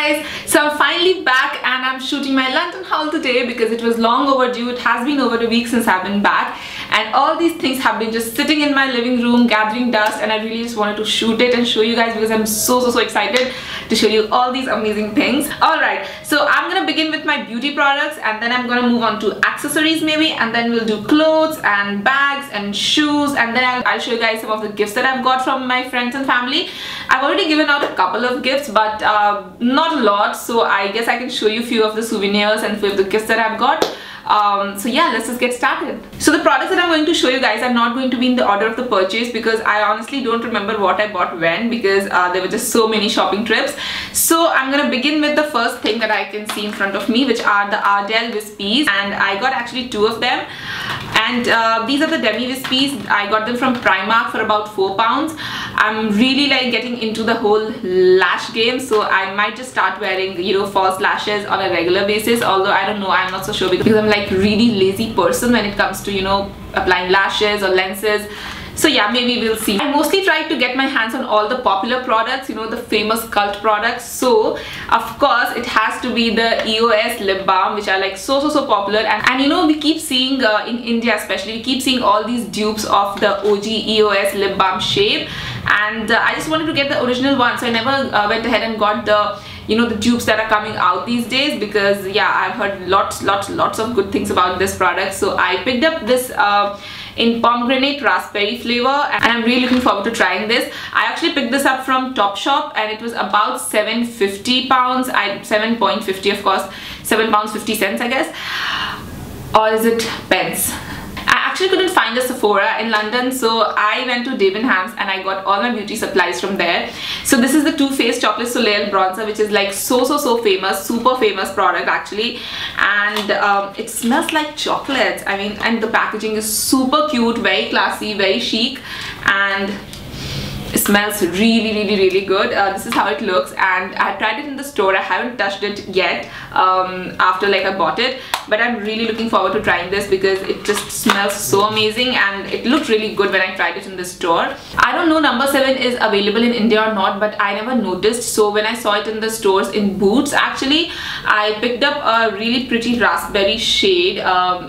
guys, so I'm finally back and I'm shooting my London haul today because it was long overdue. It has been over a week since I've been back and all these things have been just sitting in my living room gathering dust, and I really just wanted to shoot it and show you guys because I'm so excited to show you all these amazing things. Alright, so I'm gonna begin with my beauty products and then I'm gonna move on to accessories maybe, and then we'll do clothes and bags and shoes, and then I'll show you guys some of the gifts that I've got from my friends and family. I've already given out a couple of gifts, but not a lot, so I guess I can show you a few of the souvenirs and a few of the gifts that I've got. So yeah, let's just get started. So the products that I'm going to show you guys are not going to be in the order of the purchase because I honestly don't remember what I bought when, because there were just so many shopping trips. So I'm gonna begin with the first thing that I can see in front of me, which are the Ardell Wispies, and I got actually two of them. And these are the Demi Wispies. I got them from Primark for about £4. I'm really like getting into the whole lash game, so I might just start wearing, you know, false lashes on a regular basis, although I don't know, I'm not so sure because I'm like really lazy person when it comes to, you know, applying lashes or lenses. So yeah, maybe we'll see. I mostly tried to get my hands on all the popular products, you know, the famous cult products. So of course it has to be the Eos Lip-Balm, which are like so popular, and you know, we keep seeing in India especially, we keep seeing all these dupes of the OG Eos Lip-Balm shade, and I just wanted to get the original one, so I never went ahead and got the, you know, the dupes that are coming out these days, because yeah, I've heard lots of good things about this product. So I picked up this in pomegranate raspberry flavor, and I'm really looking forward to trying this. I actually picked this up from TopShop and it was about £7.50, 7.50 of course, £7.50 I guess, or is it pence? I actually couldn't find a Sephora in London, so I went to Debenhams and I got all my beauty supplies from there. So this is the Too Faced Chocolate Soleil bronzer, which is like so famous, super famous product actually, and it smells like chocolates. I mean, and the packaging is super cute, very classy, very chic, and it smells really good. This is how it looks, and I tried it in the store. I haven't touched it yet after like I bought it, but I'm really looking forward to trying this because it just smells so amazing and it looked really good when I tried it in the store. I don't know number 7 is available in India or not, but I never noticed. So when I saw it in the stores in Boots actually, I picked up a really pretty raspberry shade.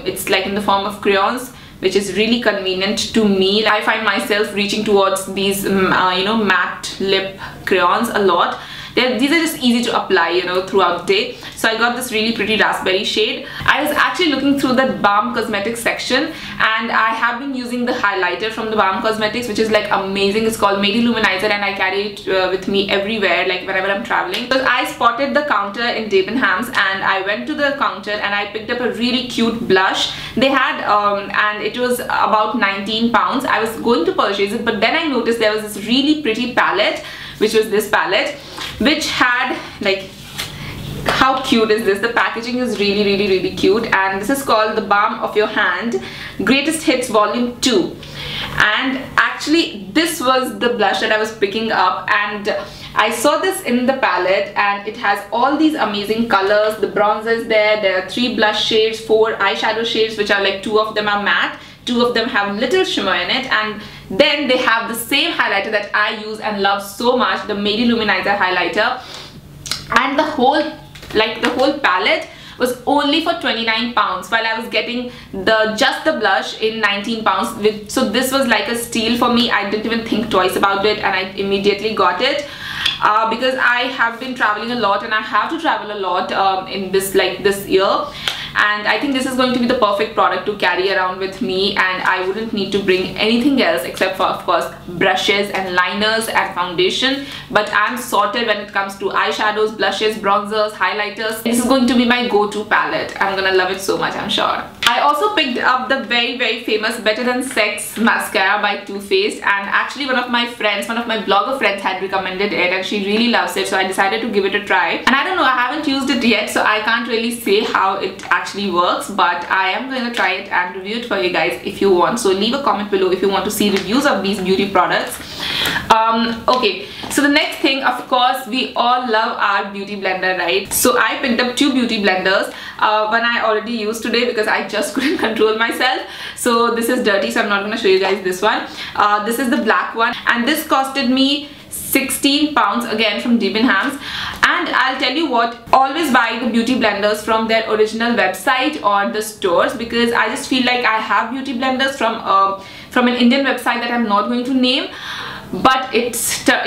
It's like in the form of crayons, which is really convenient to me. I find myself reaching towards these you know, matte lip crayons a lot. These are just easy to apply, you know, throughout the day. So I got this really pretty raspberry shade. I was actually looking through the Balm Cosmetics section, and I have been using the highlighter from the Balm Cosmetics, which is like amazing. It's called Made Luminizer, and I carry it with me everywhere, like whenever I'm traveling. Because I spotted the counter in Debenhams and I went to the counter and I picked up a really cute blush they had, and it was about £19. I was going to purchase it, but then I noticed there was this really pretty palette, which was this palette, which had like, how cute is this? The packaging is really cute, and this is called the Balm of Your Hand Greatest Hits Volume 2. And actually this was the blush that I was picking up, and I saw this in the palette and it has all these amazing colors. The bronzer is there. There are 3 blush shades, 4 eyeshadow shades, which are like 2 of them are matte, 2 of them have little shimmer in it, and then they have the same highlighter that I use and love so much, the Made Luminizer highlighter. And the whole palette was only for £29, while I was getting just the blush in £19. So this was like a steal for me. I didn't even think twice about it and I immediately got it. Because I have been traveling a lot and I have to travel a lot in this year, and I think this is going to be the perfect product to carry around with me, and I wouldn't need to bring anything else except for, of course, brushes and liners and foundation. But I'm sorted when it comes to eyeshadows, blushes, bronzers, highlighters. This is going to be my go-to palette. I'm gonna love it so much, I'm sure. I also picked up the very famous Better Than Sex mascara by Too Faced, and actually one of my blogger friends had recommended it and she really loves it, so I decided to give it a try. And I don't know, I haven't used it yet, so I can't really say how it actually works, but I am going to try it and review it for you guys if you want. So leave a comment below if you want to see reviews of these beauty products. Okay, so the next thing, of course, we all love our beauty blender, right? So I picked up 2 beauty blenders. One I already used today because I just couldn't control myself. So this is dirty, so I'm not going to show you guys this one. This is the black one, and this costed me £16 again from Debenhams. And I'll tell you what, always buy the beauty blenders from their original website or the stores, because I just feel like I have beauty blenders from an Indian website that I'm not going to name, but it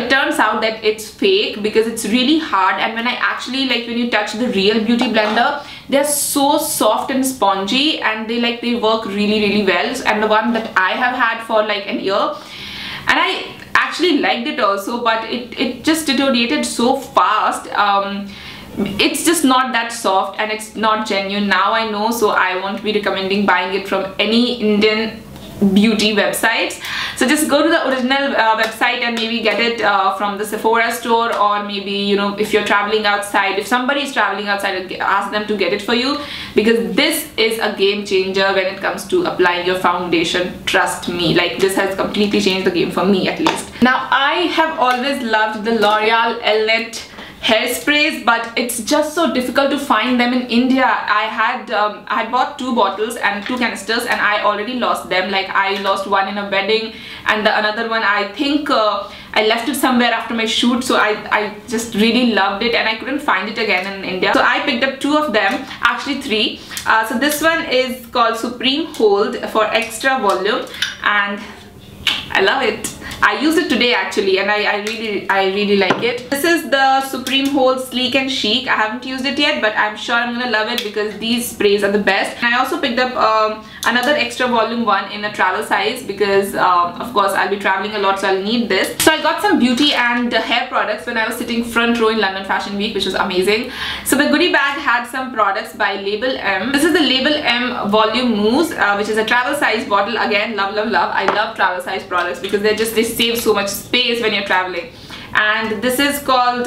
turns out that it's fake because it's really hard. And when I actually, like, when you touch the real beauty blender, they're so soft and spongy, and they work really well. And the one that I have had for like an year, and I actually liked it also, but it just deteriorated so fast. It's just not that soft and it's not genuine now, I know, so I won't be recommending buying it from any Indian beauty websites. So just go to the original website and maybe get it from the Sephora store, or maybe, you know, if you're traveling outside, if somebody is traveling outside, ask them to get it for you, because this is a game changer when it comes to applying your foundation. Trust me, like, this has completely changed the game for me, at least. Now, I have always loved the L'Oreal Elnet hairsprays, but it's just so difficult to find them in India. I had bought 2 bottles and 2 canisters, and I already lost them. Like, I lost one in a wedding, and the another one, I think I left it somewhere after my shoot, so I just really loved it and I couldn't find it again in India. So I picked up 2 of them, actually 3. So this one is called Supreme Hold for extra volume, and I love it. I used it today actually, and I really like it. This is the Supreme Hold Sleek and Chic. I haven't used it yet, but I'm sure I'm gonna love it because these sprays are the best. And I also picked up another extra volume one in a travel size, because of course I'll be traveling a lot, so I'll need this. So I got some beauty and hair products when I was sitting front row in London Fashion Week, which was amazing. So the goodie bag had some products by Label M. This is the Label M Volume Mousse, which is a travel size bottle. Again, love. I love travel size products because they save so much space when you're traveling. And this is called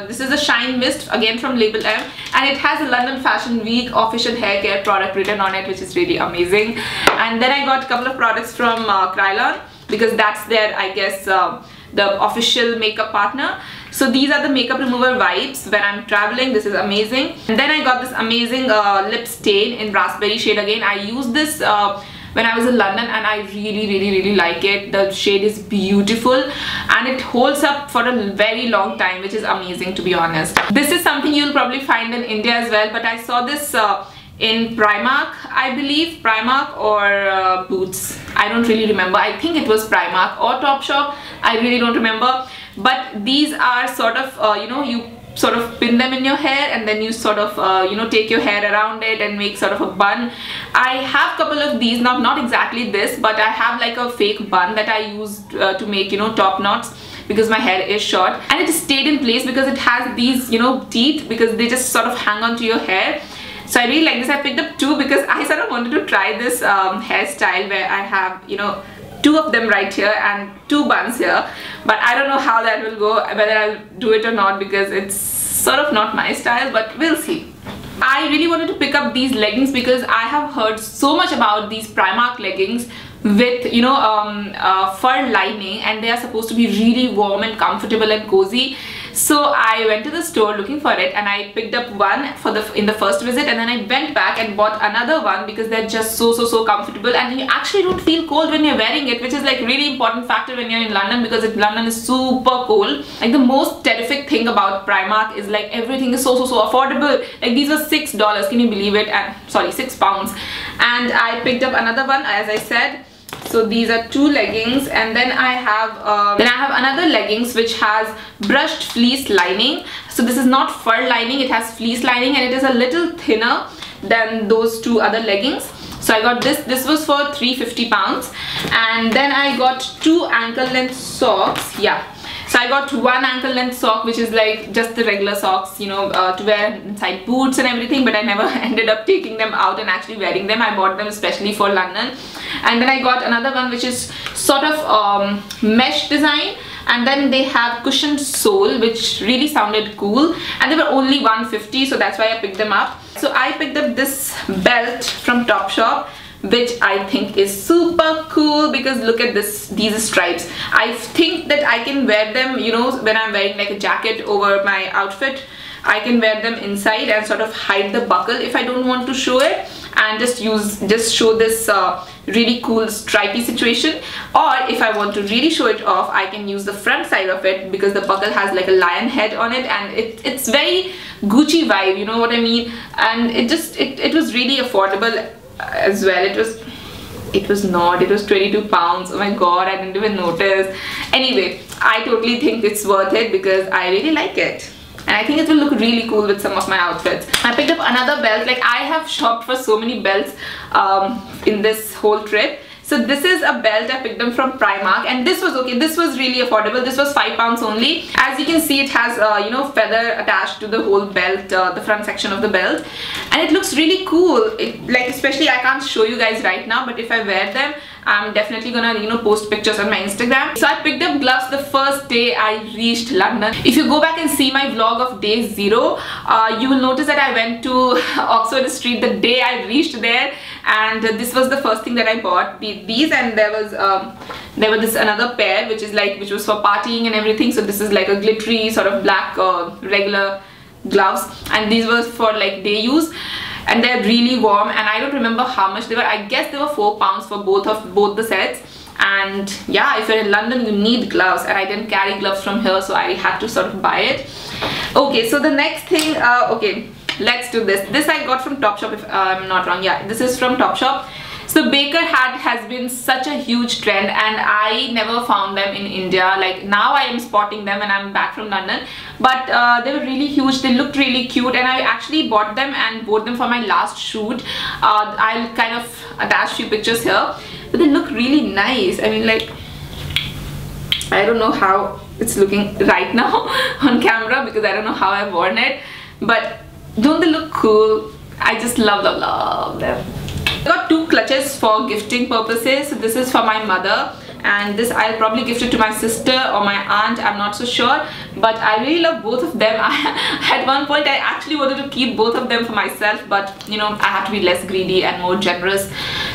this is a Shine Mist, again from Label M, and it has a London Fashion Week official hair care product written on it, which is really amazing. And then I got a couple of products from Krylon, because that's their, I guess, the official makeup partner. So these are the makeup remover wipes when I'm traveling. This is amazing. And then I got this amazing lip stain in raspberry shade. Again, I used this when I was in London, and I really like it. The shade is beautiful and it holds up for a very long time, which is amazing, to be honest. This is something you'll probably find in India as well, but I saw this in Primark, I believe. Primark or Boots, I don't really remember. I think it was Primark or TopShop, I really don't remember. But these are sort of you know, you sort of pin them in your hair, and then you sort of you know, take your hair around it and make sort of a bun. I have a couple of these, not exactly this, but I have like a fake bun that I used to make, you know, top knots, because my hair is short, and it stayed in place because it has these, you know, teeth, because they just sort of hang on to your hair. So I really like this. I picked up 2 because I sort of wanted to try this hairstyle where I have, you know, 2 of them right here and 2 buns here, but I don't know how that will go, whether I'll do it or not, because it's sort of not my style, but we'll see. I really wanted to pick up these leggings because I have heard so much about these Primark leggings with, you know, fur lining, and they are supposed to be really warm and comfortable and cozy. So I went to the store looking for it, and I picked up one in the first visit, and then I went back and bought another one because they're just so comfortable, and you actually don't feel cold when you're wearing it, which is like really important factor when you're in London, because London is super cold. Like, the most terrific thing about Primark is like everything is so affordable. Like, these were $6, can you believe it? And sorry, £6. And I picked up another one, as I said. So these are 2 leggings, and then I have another leggings which has brushed fleece lining. So this is not fur lining, it has fleece lining, and it is a little thinner than those 2 other leggings. So I got this was for £350, and then I got 2 ankle length socks. Yeah, so I got 1 ankle length sock, which is like just the regular socks, you know, to wear inside boots and everything, but I never ended up taking them out and actually wearing them. I bought them especially for London. And then I got another one which is sort of mesh design, and then they have cushioned sole, which really sounded cool, and they were only £150, so that's why I picked them up. So I picked up this belt from TopShop, which I think is super cool, because look at these stripes. I think that I can wear them, you know, when I'm wearing like a jacket over my outfit. I can wear them inside and sort of hide the buckle if I don't want to show it, and just show this really cool stripy situation, or if I want to really show it off, I can use the front side of it because the buckle has like a lion head on it, and it's very Gucci vibe, you know what I mean. And it was really affordable as well. It was 22 pounds. Oh my god, I didn't even notice. Anyway, I totally think it's worth it because I really like it. And I think it will look really cool with some of my outfits. I picked up another belt. Like, I have shopped for so many belts in this whole trip. So this is a belt I picked up from Primark, and this was okay. This was really affordable. This was £5 only. As you can see, it has you know, feather attached to the whole belt, the front section of the belt, and it looks really cool. Like, especially, I can't show you guys right now, but if I wear them, I'm definitely gonna, you know, post pictures on my Instagram. So I picked up gloves the first day I reached London. If you go back and see my vlog of day 0, you will notice that I went to Oxford Street the day I reached there, and this was the first thing that I bought. These, and there was this another pair which was for partying and everything. So this is like a glittery sort of black regular gloves, and these were for like day use. And they're really warm, and I don't remember how much they were. I guess they were £4 for both the sets. And yeah, if you're in London, you need gloves, and I didn't carry gloves from here, so I had to sort of buy it. Okay, so the next thing, okay, let's do this. This I got from TopShop, if I'm not wrong. Yeah, this is from TopShop. So Baker hat has been such a huge trend, and I never found them in India. Like, now I am spotting them when I'm back from London, but they were really huge. They looked really cute, and I actually bought them and wore them for my last shoot. I'll kind of attach few pictures here, but they look really nice. I mean, like, I don't know how it's looking right now on camera because I don't know how I've worn it, but don't they look cool? I just love them. I got 2 clutches for gifting purposes. So this is for my mother, and this I'll probably gift it to my sister or my aunt, I'm not so sure, but I really love both of them. At one point I actually wanted to keep both of them for myself, but you know, I have to be less greedy and more generous.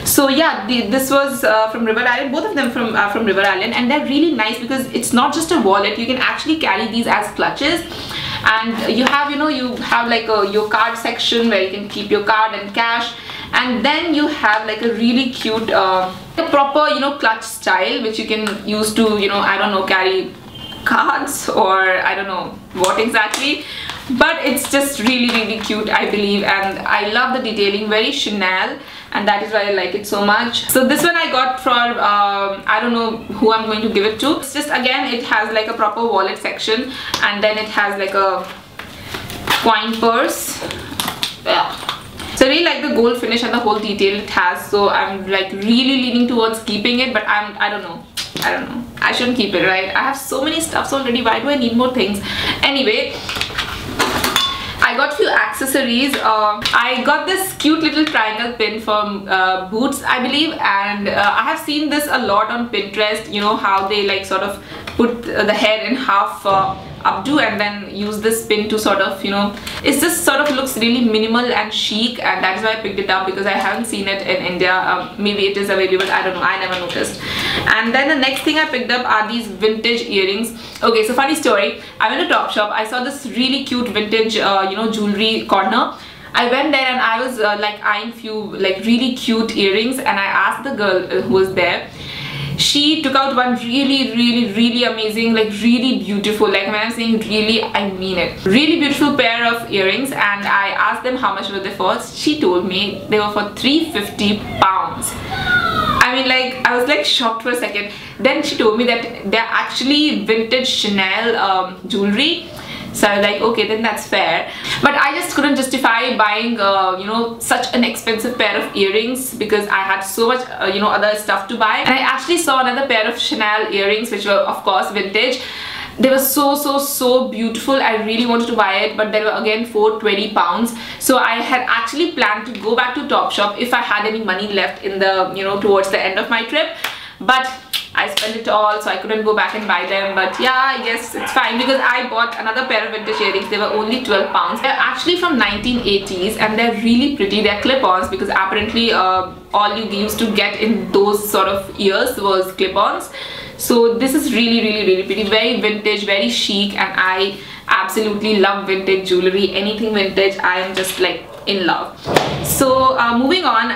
So yeah, this was from River Island, both of them from River Island, and they're really nice because it's not just a wallet. You can actually carry these as clutches, and you have, you know, you have like your card section where you can keep your card and cash, and then you have like a really cute a proper, you know, clutch style which you can use to, you know, I don't know, carry cards or I don't know what exactly, but it's just really cute, I believe, and I love the detailing, very Chanel, and that is why I like it so much. So this one I got for I don't know who I'm going to give it to. It's just, again, it has like a proper wallet section, and then it has like a coin purse. Yeah. So I really like the gold finish and the whole detail it has, so I'm like really leaning towards keeping it, but I don't know, I shouldn't keep it, right? I have so many stuffs already, why do I need more things? Anyway, I got few accessories. I got this cute little triangle pin from Boots, I believe, and I have seen this a lot on Pinterest, you know, how they like sort of put the hair in half updo and then use this pin to sort of, you know, it just sort of looks really minimal and chic, and that's why I picked it up because I haven't seen it in India. Maybe it is available, I don't know, I never noticed. And then the next thing I picked up are these vintage earrings. Okay, so funny story, I went to TopShop, I saw this really cute vintage you know, jewelry corner. I went there and I was like eyeing few like really cute earrings, and I asked the girl who was there. She took out one really amazing, like really beautiful, like when I'm saying really, I mean it, really beautiful pair of earrings, and I asked them how much were they for. She told me they were for £350. I mean, like, I was like shocked for a second. Then she told me that they're actually vintage Chanel jewelry. So I was like, okay, then that's fair. But I just couldn't justify buying, you know, such an expensive pair of earrings because I had so much, you know, other stuff to buy. And I actually saw another pair of Chanel earrings, which were, of course, vintage. They were so beautiful. I really wanted to buy it, but they were again for £20. So I had actually planned to go back to TopShop if I had any money left in the, you know, towards the end of my trip. But I spent it all, so I couldn't go back and buy them. But yeah, I guess it's fine because I bought another pair of vintage earrings. They were only £12. They're actually from 1980s and they're really pretty. They're clip-ons because apparently all you used to get in those sort of years was clip-ons. So this is really pretty, very vintage, very chic, and I absolutely love vintage jewelry. Anything vintage, I am just like in love. So moving on,